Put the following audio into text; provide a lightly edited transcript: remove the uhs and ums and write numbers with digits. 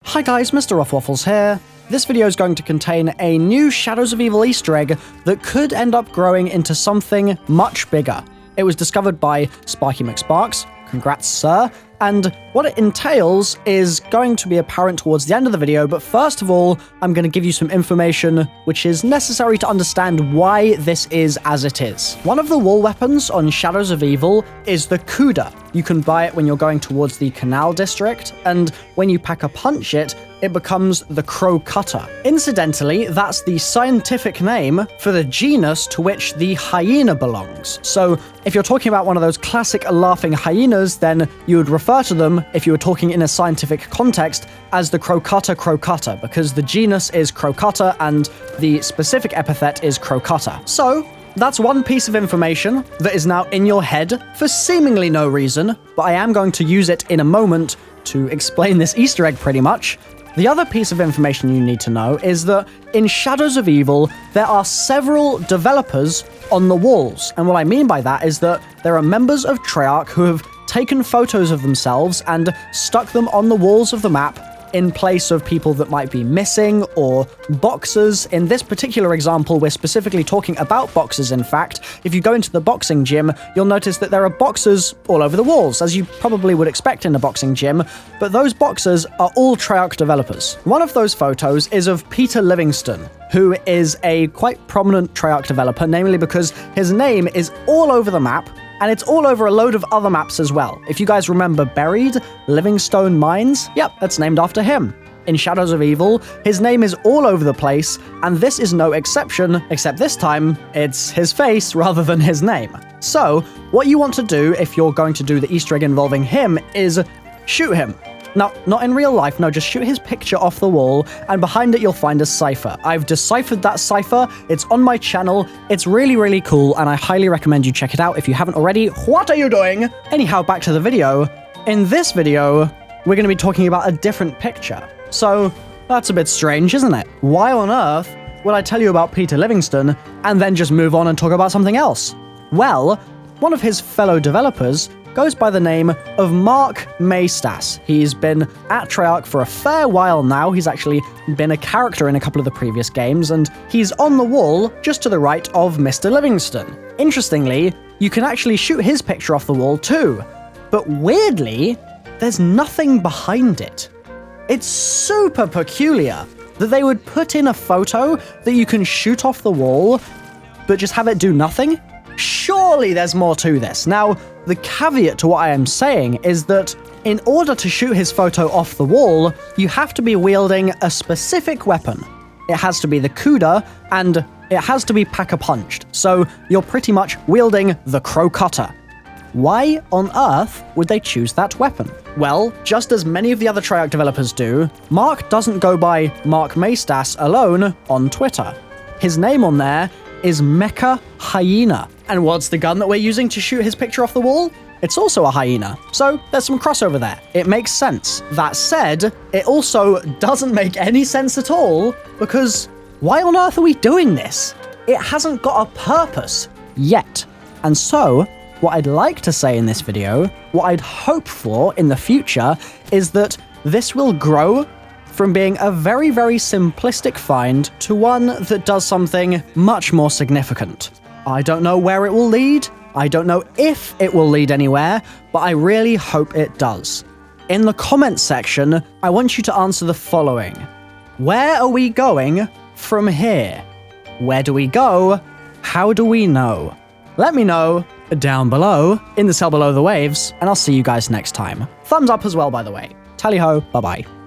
Hi guys, MrRoflWaffles here. This video is going to contain a new Shadows of Evil Easter egg that could end up growing into something much bigger. It was discovered by Sparky McSparks, congrats sir, and what it entails is going to be apparent towards the end of the video, but first of all, I'm going to give you some information which is necessary to understand why this is as it is. One of the wall weapons on Shadows of Evil is the Cuda. You can buy it when you're going towards the Canal District, and when you pack-a-punch it, it becomes the Crow Cutter. Incidentally, that's the scientific name for the genus to which the hyena belongs. So, if you're talking about one of those classic laughing hyenas, then you would refer to them, if you were talking in a scientific context, as the crocutta, because the genus is Crocutta and the specific epithet is Crocutta. So, that's one piece of information that is now in your head for seemingly no reason, but I am going to use it in a moment to explain this Easter egg pretty much. The other piece of information you need to know is that in Shadows of Evil, there are several developers on the walls, and what I mean by that is that there are members of Treyarch who have taken photos of themselves and stuck them on the walls of the map in place of people that might be missing, or boxers. In this particular example, we're specifically talking about boxers, in fact. If you go into the boxing gym, you'll notice that there are boxers all over the walls, as you probably would expect in a boxing gym, but those boxers are all Treyarch developers. One of those photos is of Peter Livingston, who is a quite prominent Treyarch developer, namely because his name is all over the map, and it's all over a load of other maps as well. If you guys remember Buried, Livingstone Mines, yep, that's named after him. In Shadows of Evil, his name is all over the place, and this is no exception, except this time, it's his face rather than his name. So, what you want to do if you're going to do the Easter egg involving him is shoot him. No, not in real life, no, just shoot his picture off the wall, and behind it you'll find a cipher. I've deciphered that cipher, it's on my channel, it's really, really cool, and I highly recommend you check it out if you haven't already. What are you doing? Anyhow, back to the video. In this video, we're going to be talking about a different picture. So, that's a bit strange, isn't it? Why on earth would I tell you about Peter Livingston, and then just move on and talk about something else? Well, one of his fellow developers goes by the name of Mark Maestas. He's been at Treyarch for a fair while now. He's actually been a character in a couple of the previous games, and he's on the wall just to the right of Mr. Livingston. Interestingly, you can actually shoot his picture off the wall too, but weirdly, there's nothing behind it. It's super peculiar that they would put in a photo that you can shoot off the wall, but just have it do nothing? Surely there's more to this. Now, the caveat to what I am saying is that in order to shoot his photo off the wall, you have to be wielding a specific weapon. It has to be the Cuda, and it has to be pack-a-punched, so you're pretty much wielding the Crow Cutter. Why on earth would they choose that weapon? Well, just as many of the other Treyarch developers do, Mark doesn't go by Mark Maestas alone on Twitter. His name on there is Mecha Hyena. And what's the gun that we're using to shoot his picture off the wall? It's also a hyena. So there's some crossover there. It makes sense. That said, it also doesn't make any sense at all, because why on earth are we doing this? It hasn't got a purpose yet. And so, what I'd like to say in this video, what I'd hope for in the future, is that this will grow from being a very, very simplistic find to one that does something much more significant. I don't know where it will lead, I don't know if it will lead anywhere, but I really hope it does. In the comments section, I want you to answer the following. Where are we going from here? Where do we go? How do we know? Let me know down below, in the cell below the waves, and I'll see you guys next time. Thumbs up as well, by the way. Tally ho, bye-bye.